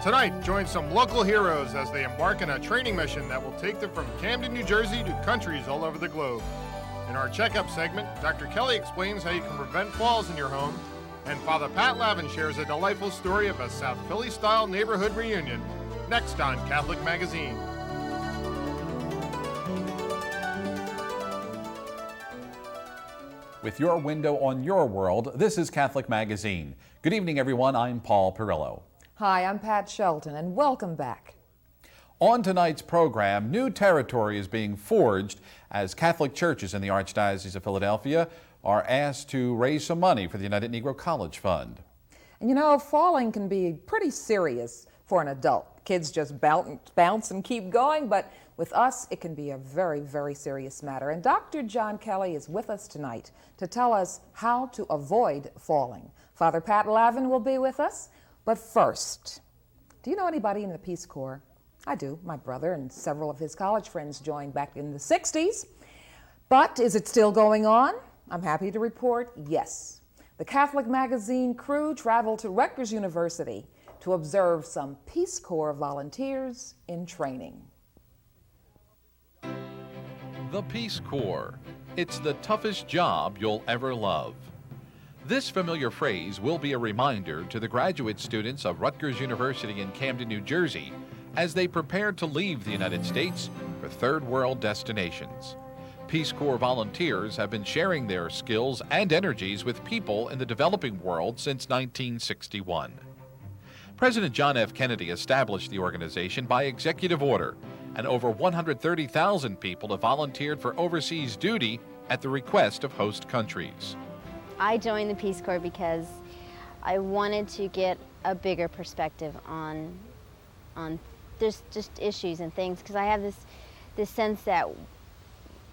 Tonight, join some local heroes as they embark on a training mission that will take them from Camden, New Jersey to countries all over the globe. In our checkup segment, Dr. Kelly explains how you can prevent falls in your home, and Father Pat Lavin shares a delightful story of a South Philly-style neighborhood reunion. Next on Catholic Magazine. With your window on your world, this is Catholic Magazine. Good evening, everyone. I'm Paul Perillo. Hi, I'm Pat Shelton, and welcome back. On tonight's program, new territory is being forged as Catholic churches in the Archdiocese of Philadelphia are asked to raise some money for the United Negro College Fund. And you know, falling can be pretty serious for an adult. Kids just bounce and keep going, but with us, it can be a very, very serious matter. And Dr. John Kelly is with us tonight to tell us how to avoid falling. Father Pat Lavin will be with us. But first, do you know anybody in the Peace Corps? I do. My brother and several of his college friends joined back in the 60s. But is it still going on? I'm happy to report, yes. The Catholic Magazine crew traveled to Rutgers University to observe some Peace Corps volunteers in training. The Peace Corps. It's the toughest job you'll ever love. This familiar phrase will be a reminder to the graduate students of Rutgers University in Camden, New Jersey, as they prepare to leave the United States for third world destinations. Peace Corps volunteers have been sharing their skills and energies with people in the developing world since 1961. President John F. Kennedy established the organization by executive order, and over 130,000 people have volunteered for overseas duty at the request of host countries. I joined the Peace Corps because I wanted to get a bigger perspective on just issues and things, because I have this sense that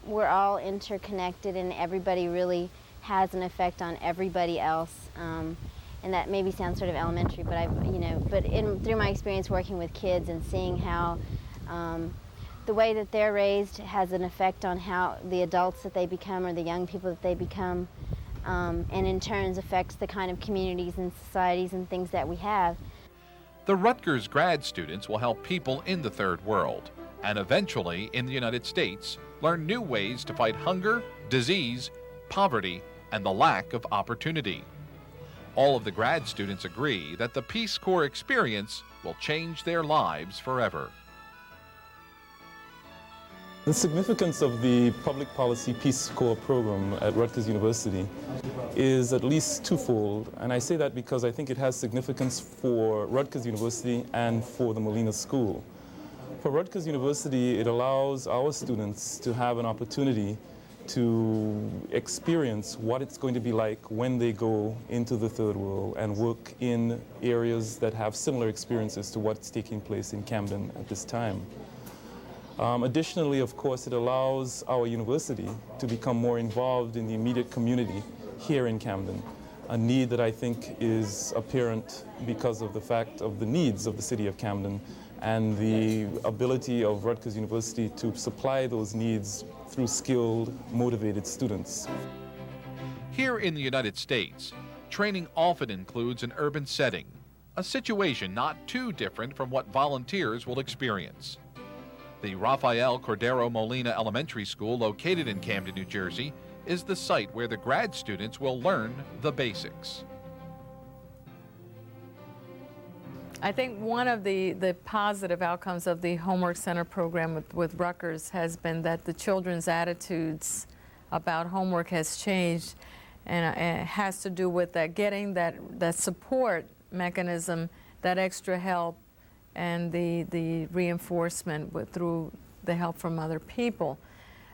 we're all interconnected and everybody really has an effect on everybody else. And that maybe sounds sort of elementary, but through my experience working with kids and seeing how the way that they're raised has an effect on how the adults that they become or the young people that they become, and in turn affects the kind of communities and societies and things that we have. The Rutgers grad students will help people in the third world, and eventually in the United States, learn new ways to fight hunger, disease, poverty, and the lack of opportunity. All of the grad students agree that the Peace Corps experience will change their lives forever. The significance of the Public Policy Peace Corps program at Rutgers University is at least twofold, and I say that because I think it has significance for Rutgers University and for the Molina School. For Rutgers University, it allows our students to have an opportunity to experience what it's going to be like when they go into the third world and work in areas that have similar experiences to what's taking place in Camden at this time. Additionally, of course, it allows our university to become more involved in the immediate community here in Camden, a need that I think is apparent because of the fact of the needs of the city of Camden and the ability of Rutgers University to supply those needs through skilled, motivated students. Here in the United States, training often includes an urban setting, a situation not too different from what volunteers will experience. The Rafael Cordero Molina Elementary School, located in Camden, New Jersey, is the site where the grad students will learn the basics. I think one of the positive outcomes of the Homework Center program with Rutgers has been that the children's attitudes about homework has changed, and it has to do with that getting that support mechanism, that extra help, and the reinforcement through the help from other people.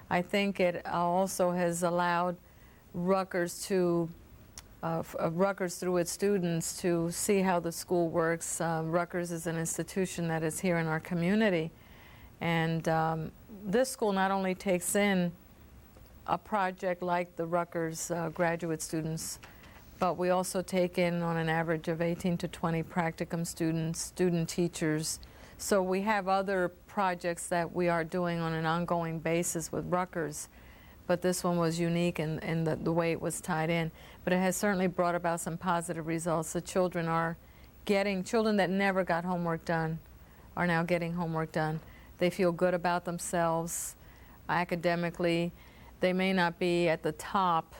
I think it also has allowed Rutgers to Rutgers through its students to see how the school works. Rutgers is an institution that is here in our community, and this school not only takes in a project like the Rutgers graduate students, but we also take in on an average of 18 to 20 practicum students, student teachers. So we have other projects that we are doing on an ongoing basis with Rutgers, but this one was unique in the way it was tied in. But it has certainly brought about some positive results. The children are children that never got homework done are now getting homework done. They feel good about themselves academically. They may not be at the top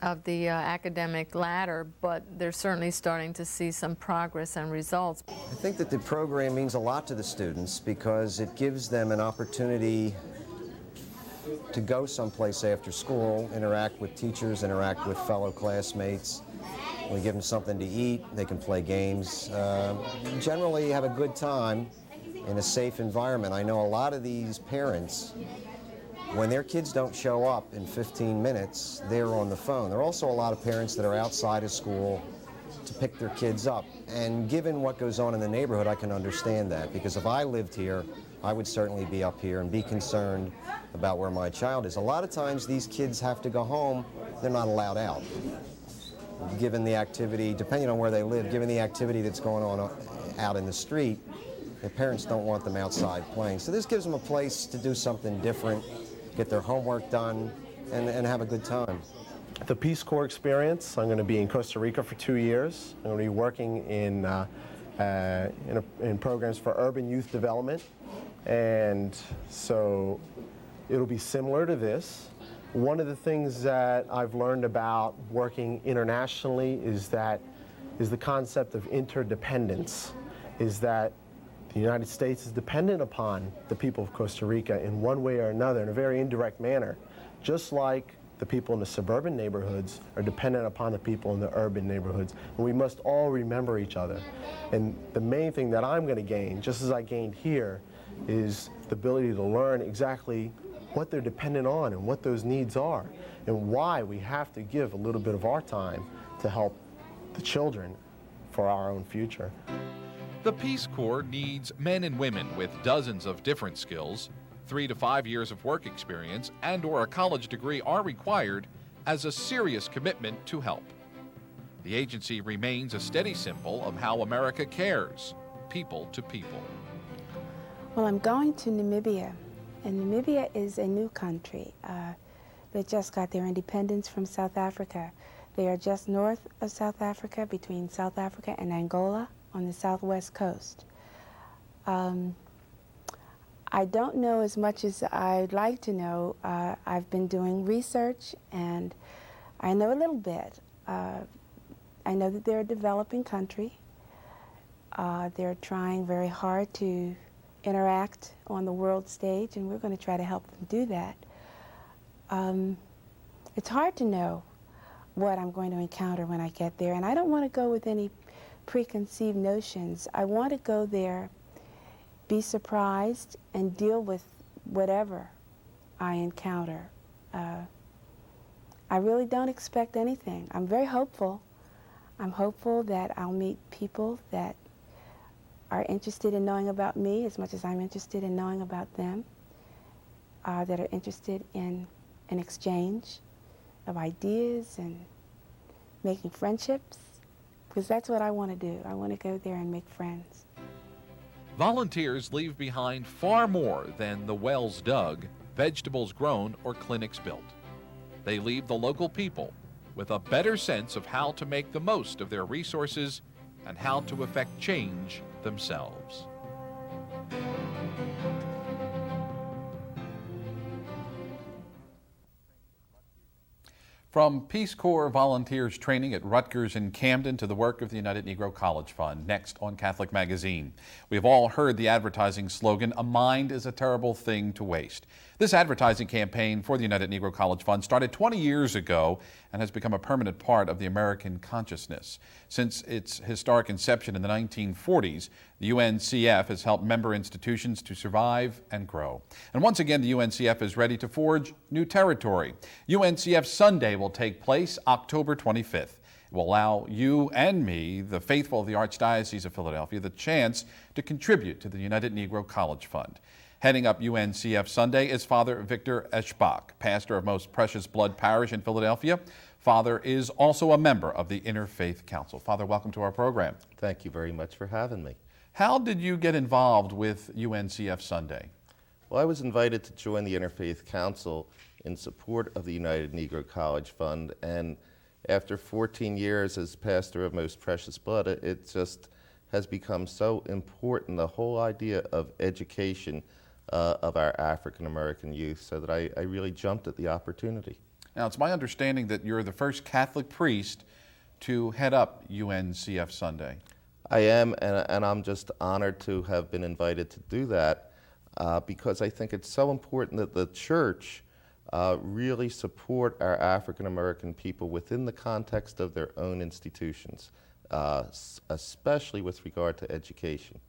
of the academic ladder, but they're certainly starting to see some progress and results. I think that the program means a lot to the students because it gives them an opportunity to go someplace after school, interact with teachers, interact with fellow classmates. We give them something to eat, they can play games, generally have a good time in a safe environment. I know a lot of these parents, when their kids don't show up in 15 minutes, they're on the phone. There are also a lot of parents that are outside of school to pick their kids up. And given what goes on in the neighborhood, I can understand that, because if I lived here, I would certainly be up here and be concerned about where my child is. A lot of times these kids have to go home, they're not allowed out. Given the activity, depending on where they live, given the activity that's going on out in the street, their parents don't want them outside playing. So this gives them a place to do something different, get their homework done, and have a good time. The Peace Corps experience, I'm going to be in Costa Rica for 2 years. I'm going to be working in programs for urban youth development, and so it'll be similar to this. One of the things that I've learned about working internationally is the concept of interdependence, is that the United States is dependent upon the people of Costa Rica in one way or another, in a very indirect manner, just like the people in the suburban neighborhoods are dependent upon the people in the urban neighborhoods. And we must all remember each other. And the main thing that I'm going to gain, just as I gained here, is the ability to learn exactly what they're dependent on and what those needs are, and why we have to give a little bit of our time to help the children for our own future. The Peace Corps needs men and women with dozens of different skills. 3 to 5 years of work experience and/or a college degree are required as a serious commitment to help. The agency remains a steady symbol of how America cares, people to people. Well, I'm going to Namibia, and Namibia is a new country. They just got their independence from South Africa. They are just north of South Africa, between South Africa and Angola, on the southwest coast. I don't know as much as I'd like to know. I've been doing research, and I know a little bit. I know that they're a developing country. They're trying very hard to interact on the world stage, and we're going to try to help them do that. It's hard to know what I'm going to encounter when I get there, and I don't want to go with any preconceived notions. I want to go there, be surprised, and deal with whatever I encounter. I really don't expect anything. I'm very hopeful. I'm hopeful that I'll meet people that are interested in knowing about me as much as I'm interested in knowing about them, that are interested in an exchange of ideas and making friendships, because that's what I want to do. I want to go there and make friends. Volunteers leave behind far more than the wells dug, vegetables grown, or clinics built. They leave the local people with a better sense of how to make the most of their resources and how to effect change themselves. From Peace Corps volunteers training at Rutgers and Camden to the work of the United Negro College Fund, next on Catholic Magazine. We've all heard the advertising slogan, "A mind is a terrible thing to waste." This advertising campaign for the United Negro College Fund started 20 years ago and has become a permanent part of the American consciousness. Since its historic inception in the 1940s, the UNCF has helped member institutions to survive and grow. And once again, the UNCF is ready to forge new territory. UNCF Sunday will take place October 25th. It will allow you and me, the faithful of the Archdiocese of Philadelphia, the chance to contribute to the United Negro College Fund. Heading up UNCF Sunday is Father Victor Eschbach, pastor of Most Precious Blood Parish in Philadelphia. Father is also a member of the Interfaith Council. Father, welcome to our program. Thank you very much for having me. How did you get involved with UNCF Sunday? Well, I was invited to join the Interfaith Council in support of the United Negro College Fund, and after 14 years as pastor of Most Precious Blood, it just has become so important, the whole idea of education of our African American youth, so that I really jumped at the opportunity. Now, it's my understanding that you're the first Catholic priest to head up UNCF Sunday. I am, and I'm just honored to have been invited to do that because I think it's so important that the church really support our African American people within the context of their own institutions, especially with regard to education.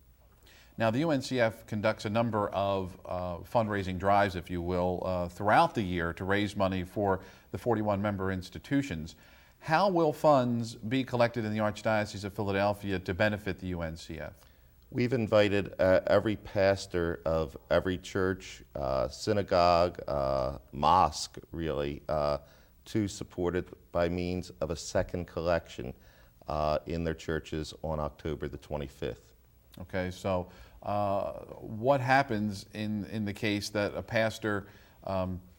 Now, the UNCF conducts a number of fundraising drives, if you will, throughout the year to raise money for the 41 member institutions. How will funds be collected in the Archdiocese of Philadelphia to benefit the UNCF? We've invited every pastor of every church, synagogue, mosque, really, to support it by means of a second collection in their churches on October the 25th. Okay, so what happens in the case that a pastor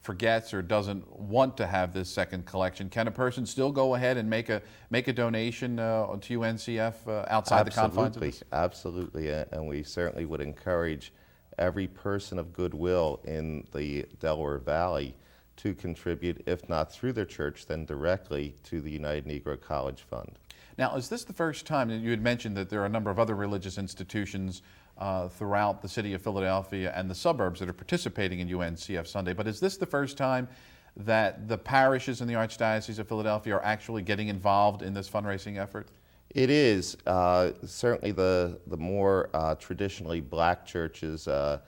forgets or doesn't want to have this second collection? Can a person still go ahead and make a donation to UNCF outside the confines of this? Absolutely, and we certainly would encourage every person of goodwill in the Delaware Valley to contribute, if not through their church, then directly to the United Negro College Fund. Now, is this the first time, and you had mentioned that there are a number of other religious institutions throughout the city of Philadelphia and the suburbs that are participating in UNCF Sunday, but is this the first time that the parishes in the Archdiocese of Philadelphia are actually getting involved in this fundraising effort? It is. Certainly the more traditionally black churches of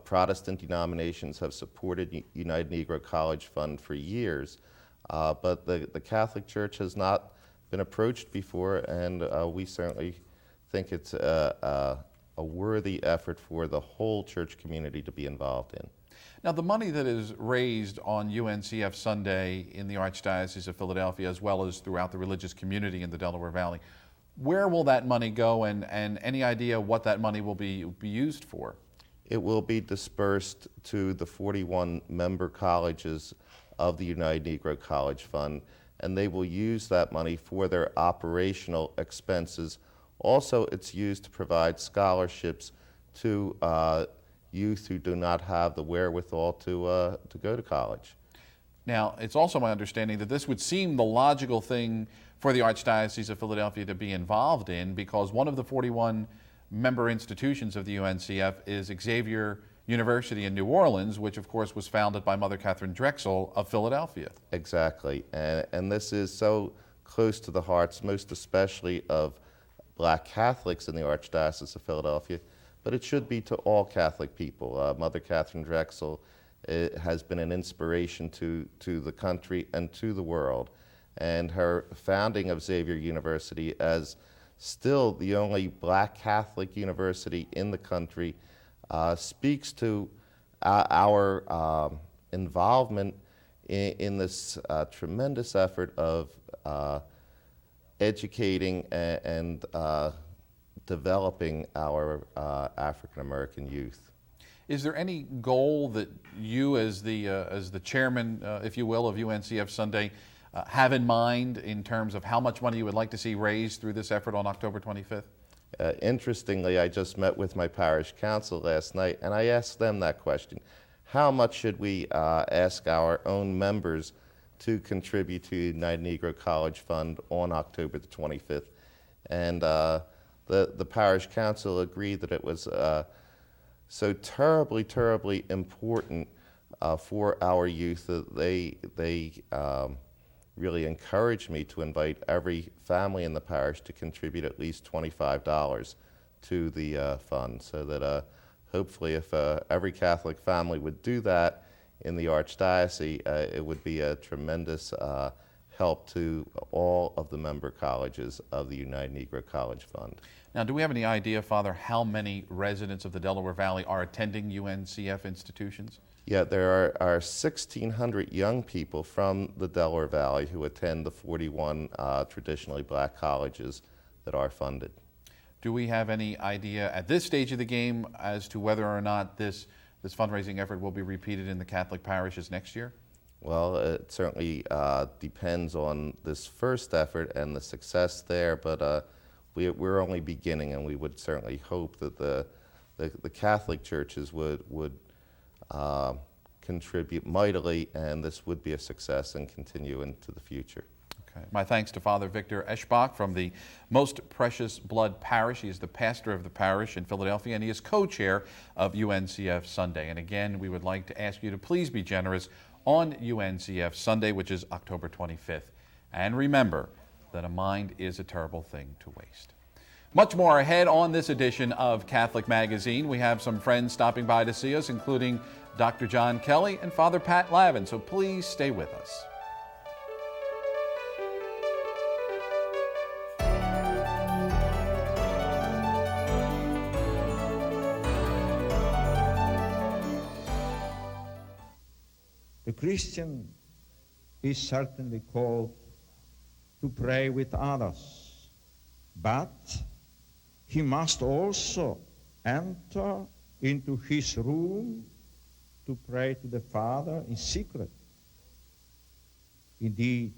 Protestant denominations have supported United Negro College Fund for years, but the Catholic Church has not been approached before, and we certainly think it's a worthy effort for the whole church community to be involved in. Now, the money that is raised on UNCF Sunday in the Archdiocese of Philadelphia, as well as throughout the religious community in the Delaware Valley, where will that money go, and any idea what that money will be used for? It will be dispersed to the 41 member colleges of the United Negro College Fund, and they will use that money for their operational expenses. Also, it's used to provide scholarships to youth who do not have the wherewithal to go to college. Now, it's also my understanding that this would seem the logical thing for the Archdiocese of Philadelphia to be involved in, because one of the 41 member institutions of the UNCF is Xavier University in New Orleans, which of course was founded by Mother Catherine Drexel of Philadelphia. Exactly, and this is so close to the hearts, most especially of black Catholics in the Archdiocese of Philadelphia, but it should be to all Catholic people. Mother Catherine Drexel has been an inspiration to the country and to the world, and her founding of Xavier University as still the only black Catholic university in the country speaks to our involvement in this tremendous effort of educating and developing our African American youth. Is there any goal that you, as the chairman, if you will, of UNCF Sunday, have in mind in terms of how much money you would like to see raised through this effort on October 25th? Interestingly, I just met with my parish council last night, and I asked them that question. How much should we ask our own members to contribute to the United Negro College Fund on October the 25th? And the parish council agreed that it was so terribly, terribly important for our youth that they really encouraged me to invite every family in the parish to contribute at least $25 to the fund, so that hopefully if every Catholic family would do that in the Archdiocese, it would be a tremendous help to all of the member colleges of the United Negro College Fund. Now, do we have any idea, Father, how many residents of the Delaware Valley are attending UNCF institutions? Yeah, there are 1,600 young people from the Delaware Valley who attend the 41 traditionally black colleges that are funded. Do we have any idea at this stage of the game as to whether or not this fundraising effort will be repeated in the Catholic parishes next year? Well, it certainly depends on this first effort and the success there, but we're only beginning, and we would certainly hope that the Catholic churches would contribute mightily, and this would be a success and continue into the future. Okay. My thanks to Father Victor Eschbach from the Most Precious Blood Parish. He is the pastor of the parish in Philadelphia, and he is co-chair of UNCF Sunday. And again, we would like to ask you to please be generous on UNCF Sunday, which is October 25th. And remember that a mind is a terrible thing to waste. Much more ahead on this edition of Catholic Magazine. We have some friends stopping by to see us, including Dr. John Kelly and Father Pat Lavin, so please stay with us. The Christian is certainly called to pray with others, but he must also enter into his room to pray to the Father in secret. Indeed,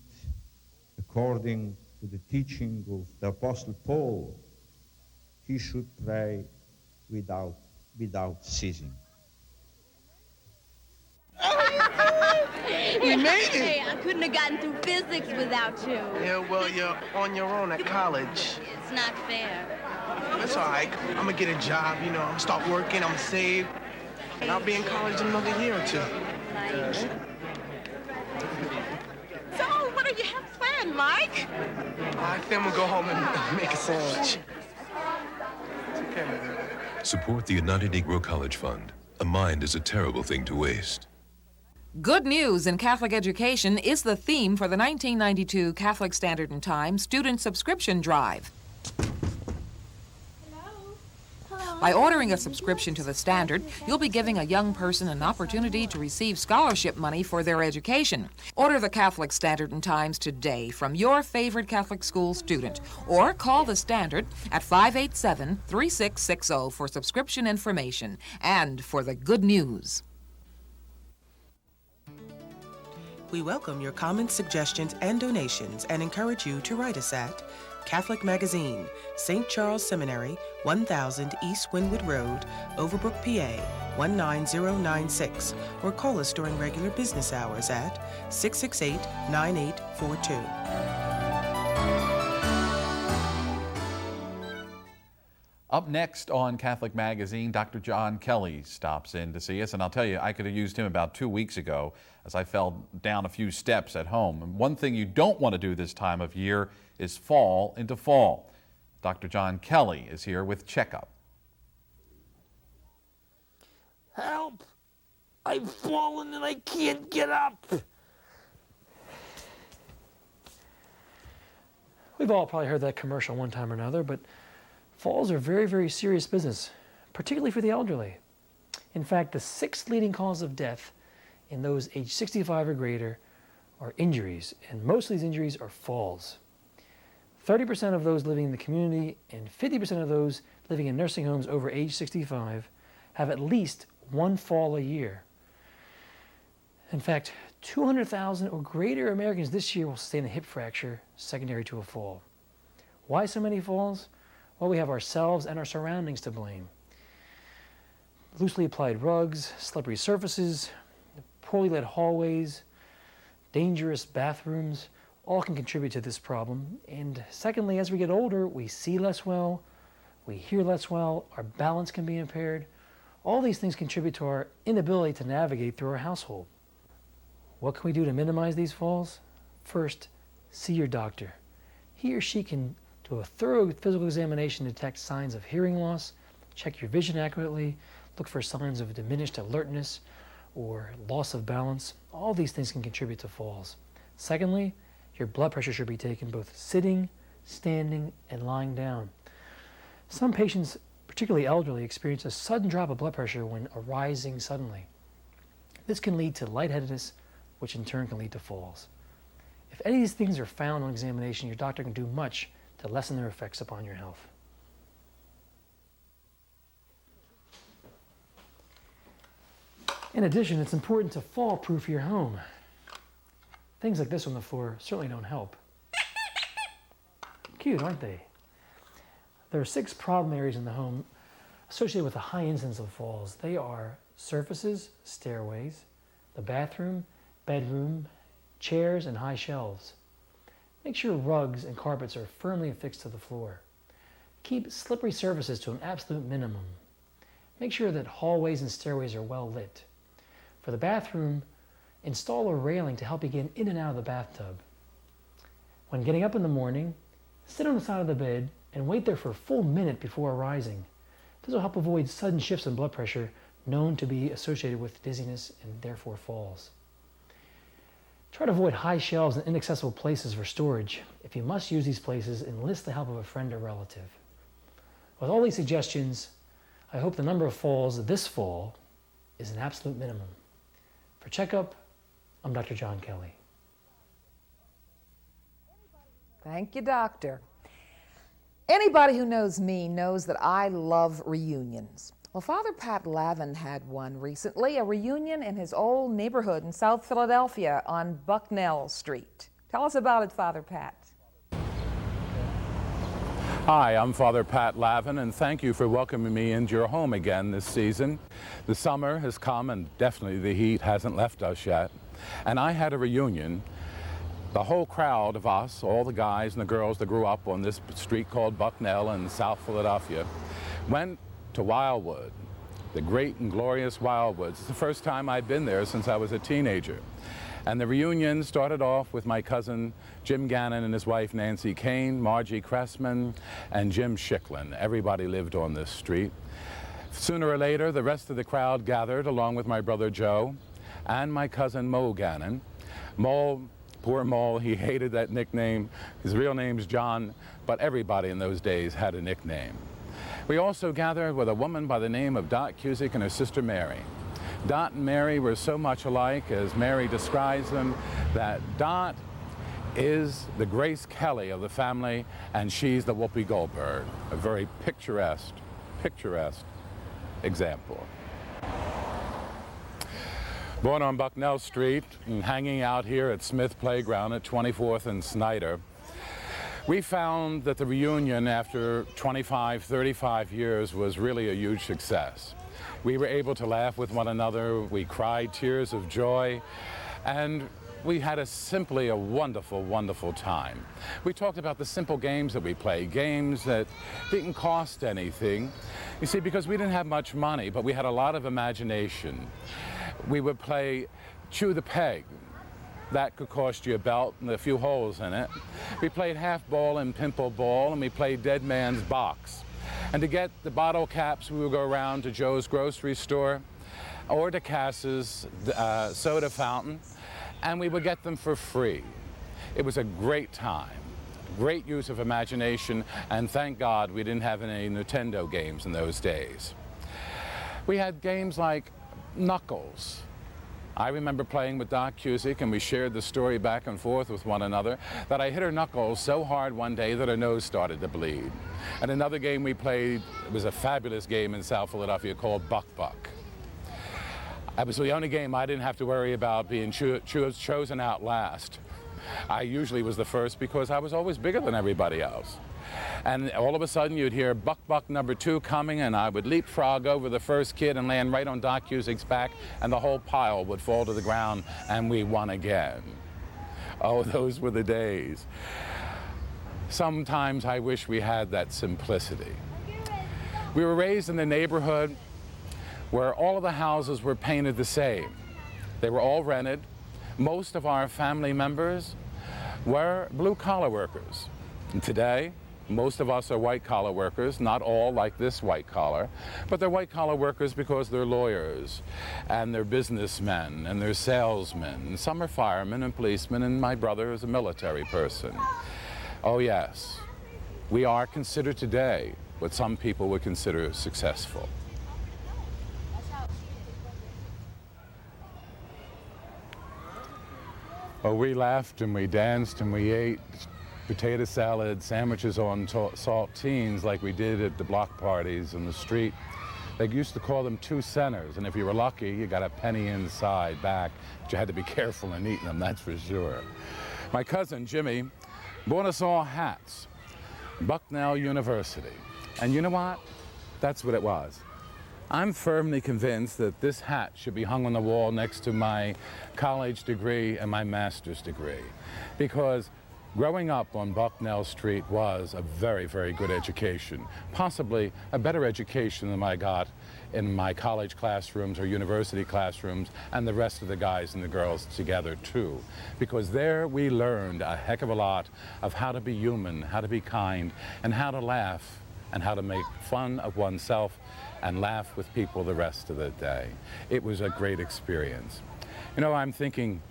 according to the teaching of the Apostle Paul, he should pray without ceasing. We made it! Hey, I couldn't have gotten through physics without you. Yeah, well, you're on your own at college. It's not fair. That's all right. I'm gonna get a job, I'm gonna start working, I'm gonna save. And I'll be in college in another year or two. So, what do you have planned, Mike? I think I'm gonna go home and make a sandwich. It's okay. Support the United Negro College Fund. A mind is a terrible thing to waste. Good news in Catholic education is the theme for the 1992 Catholic Standard and Time Student Subscription Drive. By ordering a subscription to the Standard, you'll be giving a young person an opportunity to receive scholarship money for their education. Order the Catholic Standard and Times today from your favorite Catholic school student, or call the Standard at 587-3660 for subscription information and for the good news. We welcome your comments, suggestions, and donations and encourage you to write us at Catholic Magazine, St. Charles Seminary, 1000 East Wynwood Road, Overbrook, PA, 19096, or call us during regular business hours at 668-9842. Up next on Catholic Magazine, Dr. John Kelly stops in to see us, and I'll tell you, I could have used him about 2 weeks ago as I fell down a few steps at home. And one thing you don't want to do this time of year is fall into fall. Dr. John Kelly is here with Checkup. Help! I've fallen and I can't get up! We've all probably heard that commercial one time or another, but falls are very, very serious business, particularly for the elderly. In fact, the 6th leading cause of death in those age 65 or greater are injuries, and most of these injuries are falls. 30% of those living in the community and 50% of those living in nursing homes over age 65 have at least one fall a year. In fact, 200,000 or greater Americans this year will sustain a hip fracture secondary to a fall. Why so many falls? Well, we have ourselves and our surroundings to blame. Loosely applied rugs, slippery surfaces, poorly lit hallways, dangerous bathrooms, all can contribute to this problem. And secondly, as we get older, we see less well, we hear less well, our balance can be impaired. All these things contribute to our inability to navigate through our household. What can we do to minimize these falls? First, see your doctor. He or she can do a thorough physical examination to detect signs of hearing loss, check your vision accurately, look for signs of diminished alertness or loss of balance. All these things can contribute to falls. Secondly, your blood pressure should be taken both sitting, standing, and lying down. Some patients, particularly elderly, experience a sudden drop of blood pressure when arising suddenly. This can lead to lightheadedness, which in turn can lead to falls. If any of these things are found on examination, your doctor can do much to lessen their effects upon your health. In addition, it's important to fall-proof your home. Things like this on the floor certainly don't help. Cute, aren't they? There are 6 problem areas in the home associated with a high incidence of falls. They are surfaces, stairways, the bathroom, bedroom, chairs, and high shelves. Make sure rugs and carpets are firmly affixed to the floor. Keep slippery surfaces to an absolute minimum. Make sure that hallways and stairways are well lit. For the bathroom, install a railing to help you get in and out of the bathtub. When getting up in the morning, sit on the side of the bed and wait there for a full minute before arising. This will help avoid sudden shifts in blood pressure known to be associated with dizziness and therefore falls. Try to avoid high shelves and inaccessible places for storage. If you must use these places, enlist the help of a friend or relative. With all these suggestions, I hope the number of falls this fall is an absolute minimum. For Checkup, I'm Dr. John Kelly. Thank you, Doctor. Anybody who knows me knows that I love reunions. Well, Father Pat Lavin had one recently, a reunion in his old neighborhood in South Philadelphia on Bucknell Street. Tell us about it, Father Pat. Hi, I'm Father Pat Lavin, and thank you for welcoming me into your home again this season. The summer has come, and definitely the heat hasn't left us yet. And I had a reunion. The whole crowd of us, all the guys and the girls that grew up on this street called Bucknell in South Philadelphia, went to Wildwood, the great and glorious Wildwoods. It's the first time I'd been there since I was a teenager. And the reunion started off with my cousin Jim Gannon and his wife Nancy Kane, Margie Cressman, and Jim Schicklin. Everybody lived on this street. Sooner or later, the rest of the crowd gathered along with my brother Joe and my cousin Mo Gannon. Mo, poor Mo, he hated that nickname. His real name's John, but everybody in those days had a nickname. We also gathered with a woman by the name of Dot Cusick and her sister Mary. Dot and Mary were so much alike, as Mary describes them, that Dot is the Grace Kelly of the family, and she's the Whoopi Goldberg, a very picturesque example. Born on Bucknell Street and hanging out here at Smith Playground at 24th and Snyder, we found that the reunion after 25, 35 years was really a huge success. We were able to laugh with one another, we cried tears of joy, and we had simply a wonderful, wonderful time. We talked about the simple games that we played, games that didn't cost anything. You see, because we didn't have much money, but we had a lot of imagination. We would play Chew the Peg. That could cost you a belt and a few holes in it. We played half ball and pimple ball, and we played Dead Man's Box. And to get the bottle caps, we would go around to Joe's grocery store or to Cass's soda fountain, and we would get them for free. It was a great time, great use of imagination, and thank God we didn't have any Nintendo games in those days. We had games like Knuckles. I remember playing with Doc Cusick, and we shared the story back and forth with one another, that I hit her knuckles so hard one day that her nose started to bleed. And another game we played, it was a fabulous game in South Philadelphia called Buck Buck. It was the only game I didn't have to worry about being chosen out last. I usually was the first because I was always bigger than everybody else. And all of a sudden you'd hear Buck Buck number 2 coming, and I would leapfrog over the first kid and land right on Doc Cusick's back, and the whole pile would fall to the ground, and we won again. Oh, those were the days. Sometimes I wish we had that simplicity. We were raised in a neighborhood where all of the houses were painted the same. They were all rented. Most of our family members were blue-collar workers. And today, most of us are white-collar workers, not all like this white collar, but they're white-collar workers because they're lawyers, and they're businessmen, and they're salesmen, and some are firemen and policemen, and my brother is a military person. Oh yes, we are considered today what some people would consider successful. Oh, we laughed and we danced and we ate potato salad, sandwiches on saltines like we did at the block parties in the street. They used to call them 2 centers, and if you were lucky, you got a penny inside back, but you had to be careful in eating them, that's for sure. My cousin, Jimmy, bought us all hats. Bucknell University. And you know what? That's what it was. I'm firmly convinced that this hat should be hung on the wall next to my college degree and my master's degree, because growing up on Bucknell Street was a very, very good education, possibly a better education than I got in my college classrooms or university classrooms and the rest of the guys and the girls together too, because there we learned a heck of a lot of how to be human, how to be kind, and how to laugh, and how to make fun of oneself and laugh with people the rest of the day. It was a great experience. You know, I'm thinking,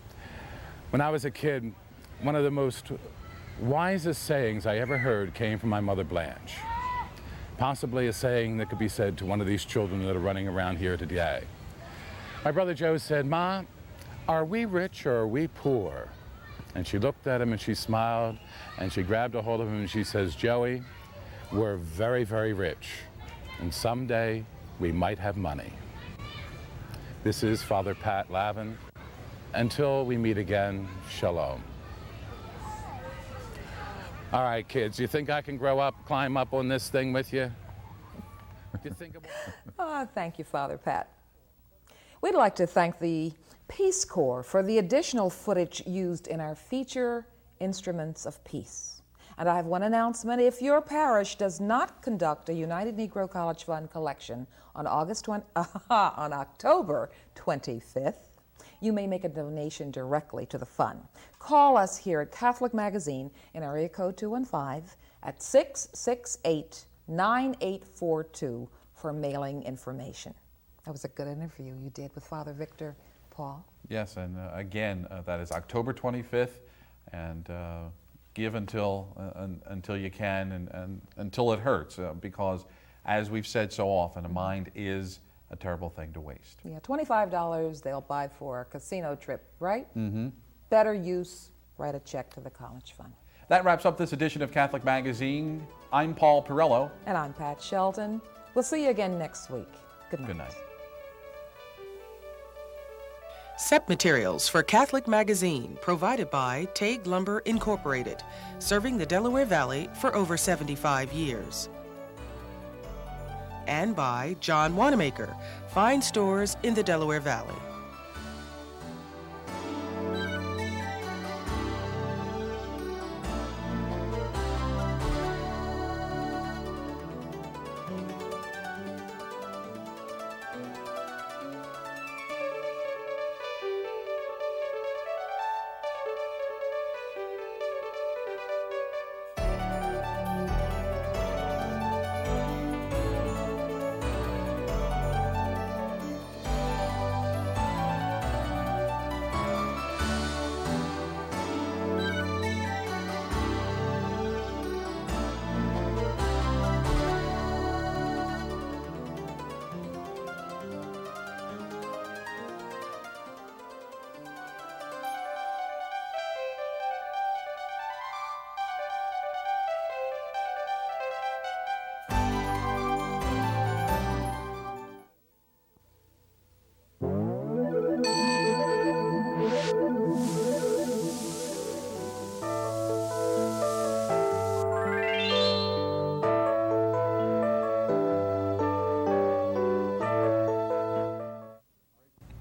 when I was a kid, one of the most wisest sayings I ever heard came from my mother Blanche. Possibly a saying that could be said to one of these children that are running around here today. My brother Joe said, "Ma, are we rich or are we poor?" And she looked at him and she smiled and she grabbed a hold of him and she says, "Joey, we're very, very rich. And someday we might have money." This is Father Pat Lavin. Until we meet again, shalom. All right, kids, you think I can grow up, climb up on this thing with you? You think about Oh, thank you, Father Pat. We'd like to thank the Peace Corps for the additional footage used in our feature, Instruments of Peace. And I have one announcement. If your parish does not conduct a United Negro College Fund collection on October 25th, you may make a donation directly to the fund. Call us here at Catholic Magazine in area code 215 at 668-9842 for mailing information. That was a good interview you did with Father Victor, Paul. Yes, and again, that is October 25th, and give until you can and until it hurts, because as we've said so often, a mind is a terrible thing to waste. Yeah, $25 they'll buy for a casino trip, right? Mm-hmm. Better use, write a check to the College Fund. That wraps up this edition of Catholic Magazine. I'm Paul Pirello. And I'm Pat Shelton. We'll see you again next week. Good night. Good night. SEP materials for Catholic Magazine provided by Tague Lumber Incorporated, serving the Delaware Valley for over 75 years. And by John Wanamaker, fine stores in the Delaware Valley.